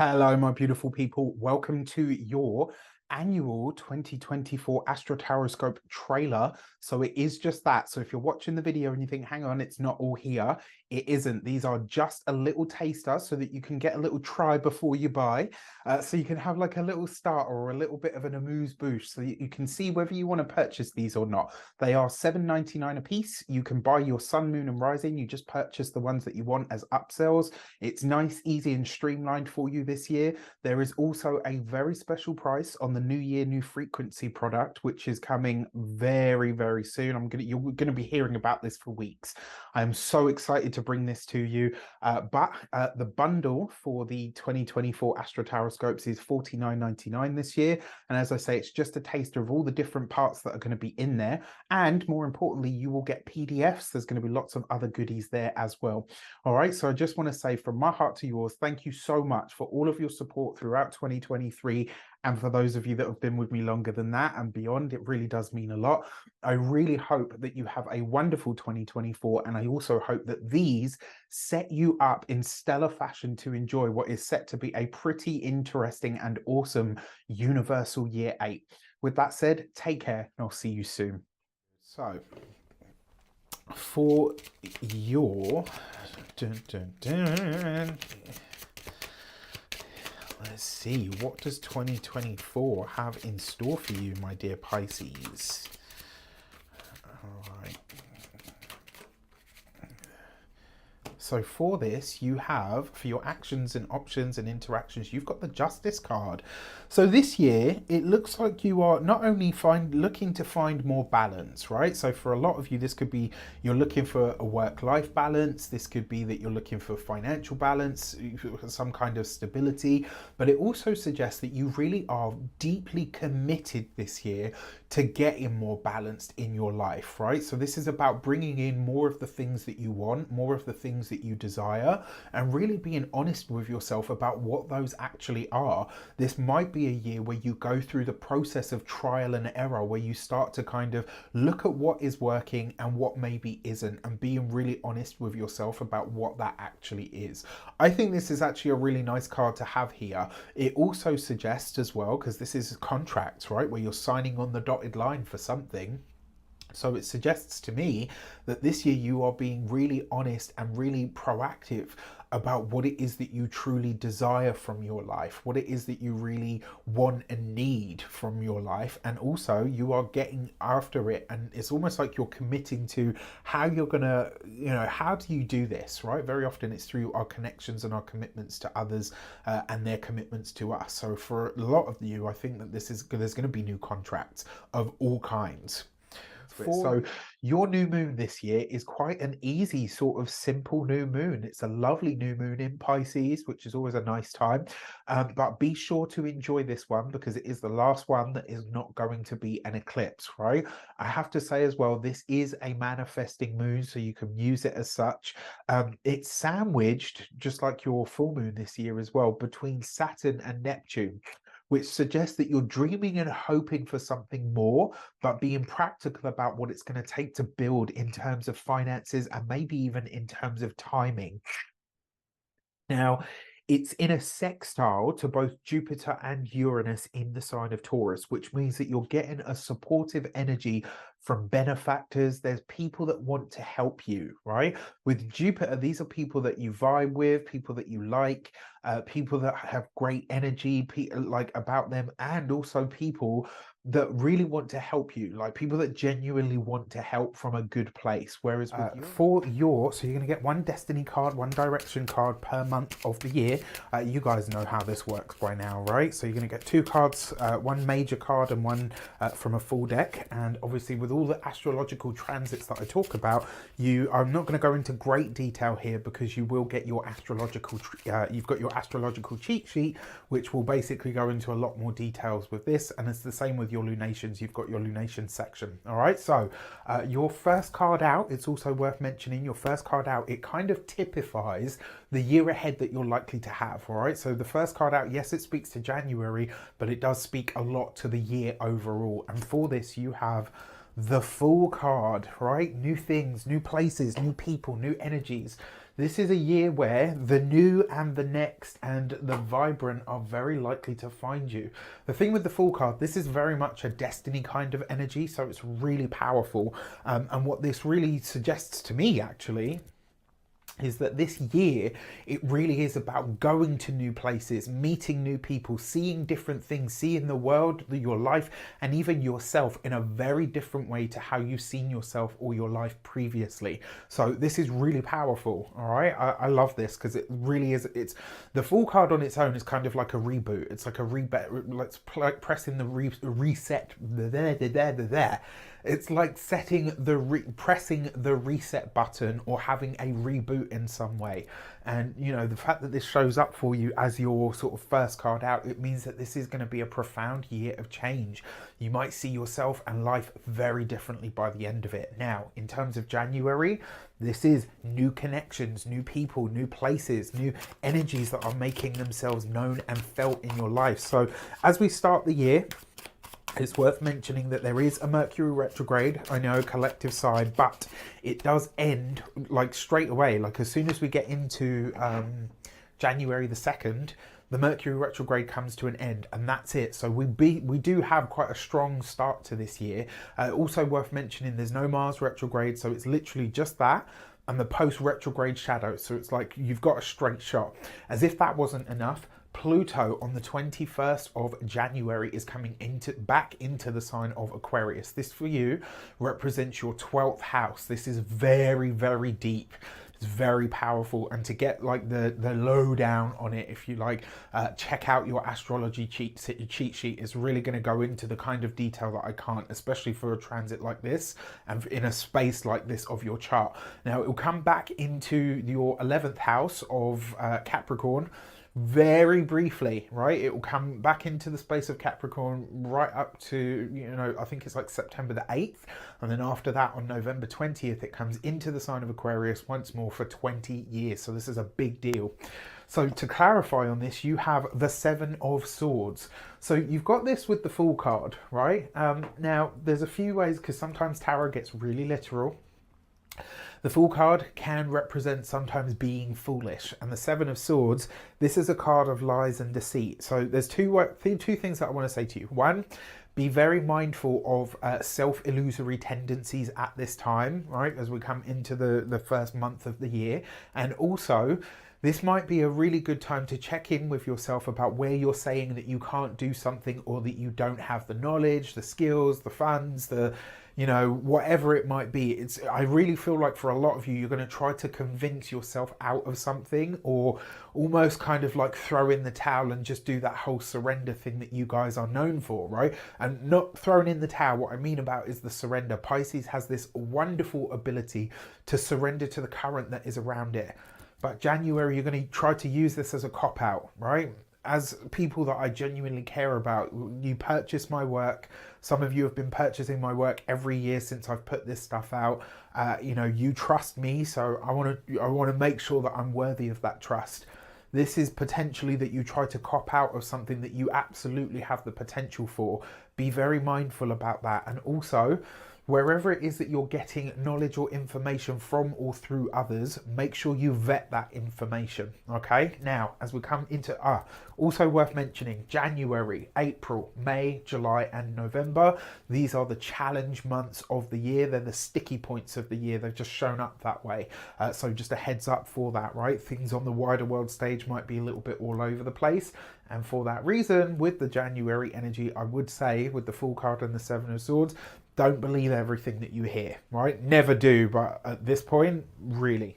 Hello, my beautiful people. Welcome to your annual 2024 Astro Tarotscope trailer. So it is just that. So if you're watching the video and you think, hang on, it's not all here, it isn't. These are just a little taster so that you can get a little try before you buy. So you can have like a little starter or a little bit of an amuse-bouche so you can see whether you want to purchase these or not. They are $7.99 a piece. You can buy your sun, moon, and rising. You just purchase the ones that you want as upsells. It's nice, easy, and streamlined for you this year. There is also a very special price on the New Year, New Frequency product, which is coming very, very soon. You're gonna be hearing about this for weeks. I'm so excited to bring this to you. But the bundle for the 2024 Astro Tarotscopes is $49.99 this year. And as I say, it's just a taster of all the different parts that are going to be in there. And more importantly, you will get PDFs. There's going to be lots of other goodies there as well. All right, so I just want to say from my heart to yours, thank you so much for all of your support throughout 2023. And for those of you that have been with me longer than that and beyond, it really does mean a lot. I really hope that you have a wonderful 2024. And I also hope that these set you up in stellar fashion to enjoy what is set to be a pretty interesting and awesome universal year 8. With that said, take care and I'll see you soon. So, for your let's see, what does 2024 have in store for you, my dear Pisces? All right. So for this, you have, for your actions and options and interactions, you've got the Justice card. So this year, it looks like you are not only looking to find more balance, right? So for a lot of you, this could be you're looking for a work-life balance. This could be that you're looking for financial balance, some kind of stability. But it also suggests that you really are deeply committed this year to getting more balanced in your life, right? So this is about bringing in more of the things that you want, more of the things that you desire, and really being honest with yourself about what those actually are. This might be a year where you go through the process of trial and error, where you start to kind of look at what is working and what maybe isn't, and being really honest with yourself about what that actually is. I think this is actually a really nice card to have here. It also suggests as well, because this is contracts, right, where you're signing on the dotted line for something. So it suggests to me that this year you are being really honest and really proactive about what it is that you truly desire from your life, what it is that you really want and need from your life. And also you are getting after it. And it's almost like you're committing to how you're going to, how do you do this, right? Very often it's through our connections and our commitments to others and their commitments to us. So for a lot of you, I think that there's going to be new contracts of all kinds. So your new moon this year is quite an easy sort of simple new moon. It's a lovely new moon in Pisces, which is always a nice time. But be sure to enjoy this one because it is the last one that is not going to be an eclipse, right? I have to say as well, this is a manifesting moon, so you can use it as such. It's sandwiched, just like your full moon this year as well, between Saturn and Neptune, which suggests that you're dreaming and hoping for something more, but being practical about what it's going to take to build in terms of finances and maybe even in terms of timing. Now, it's in a sextile to both Jupiter and Uranus in the sign of Taurus, which means that you're getting a supportive energy from benefactors. There's people that want to help you, right? With Jupiter, these are people that you vibe with, people that you like, people that have great energy like about them, and also people that really want to help you, like people that genuinely want to help from a good place. Whereas with so you're going to get one destiny card, one direction card per month of the year. You guys know how this works by now, right? So you're going to get two cards, one major card and one from a full deck. And obviously with all the astrological transits that I talk about, I'm not going to go into great detail here because you will get your you've got your astrological cheat sheet, which will basically go into a lot more details with this. And it's the same with your lunations. You've got your lunation section. All right, so your first card out, it's also worth mentioning, your first card out, it kind of typifies the year ahead that you're likely to have. All right, so the first card out, yes, it speaks to January, but it does speak a lot to the year overall. And for this, you have the Fool card, right? New things, new places, new people, new energies. This is a year where the new and the next and the vibrant are very likely to find you. The thing with the Fool card, this is very much a destiny kind of energy, so it's really powerful. And what this really suggests to me, actually, is that this year, it really is about going to new places, meeting new people, seeing different things, seeing the world, your life, and even yourself in a very different way to how you've seen yourself or your life previously. So this is really powerful, all right? I love this because it really is, it's, the Fool card on its own is kind of like a reboot. It's like a let's pressing the reset, there. It's like pressing the reset button or having a reboot in some way. And you know, the fact that this shows up for you as your sort of first card out, it means that this is going to be a profound year of change. You might see yourself and life very differently by the end of it. Now, in terms of January, this is new connections, new people, new places, new energies that are making themselves known and felt in your life. So as we start the year, it's worth mentioning that there is a Mercury retrograde, I know, collective side, but it does end like straight away. Like as soon as we get into January the 2nd, the Mercury retrograde comes to an end, and that's it. So we do have quite a strong start to this year. Also worth mentioning, there's no Mars retrograde, so it's literally just that and the post-retrograde shadow. So it's like you've got a straight shot. As if that wasn't enough, Pluto on the 21st of January is coming back into the sign of Aquarius. This for you represents your 12th house. This is very, very deep. It's very powerful, and to get like the lowdown on it, if you like, check out your astrology cheat sheet. It's really going to go into the kind of detail that I can't, especially for a transit like this and in a space like this of your chart. Now it will come back into your 11th house of Capricorn very briefly, right? It will come back into the space of Capricorn right up to, you know, I think it's like September the 8th. And then after that, on November 20th, it comes into the sign of Aquarius once more for 20 years. So this is a big deal. So to clarify on this, you have the Seven of Swords. So you've got this with the Fool card, right? Now, there's a few ways, because sometimes tarot gets really literal. The Fool card can represent sometimes being foolish, and the Seven of Swords, this is a card of lies and deceit. So there's two things that I want to say to you. One, be very mindful of self-illusory tendencies at this time, right, as we come into the first month of the year. And also, this might be a really good time to check in with yourself about where you're saying that you can't do something, or that you don't have the knowledge, the skills, the funds, the, you know, whatever it might be. I really feel like for a lot of you, you're going to try to convince yourself out of something, or almost kind of like throw in the towel and just do that whole surrender thing that you guys are known for, right? And not throwing in the towel, what I mean about is the surrender. Pisces has this wonderful ability to surrender to the current that is around it. But January, you're going to try to use this as a cop-out, right? As people that I genuinely care about, you purchase my work. Some of you have been purchasing my work every year since I've put this stuff out. You know, you trust me, so I want to make sure that I'm worthy of that trust. This is potentially that you try to cop out of something that you absolutely have the potential for. Be very mindful about that. And also, wherever it is that you're getting knowledge or information from or through others, make sure you vet that information, okay? Now, as we come into, also worth mentioning, January, April, May, July, and November. These are the challenge months of the year. They're the sticky points of the year. They've just shown up that way. So just a heads up for that, right? Things on the wider world stage might be a little bit all over the place. And for that reason, with the January energy, I would say, with the Fool card and the Seven of Swords, don't believe everything that you hear, right? Never do, but at this point, really.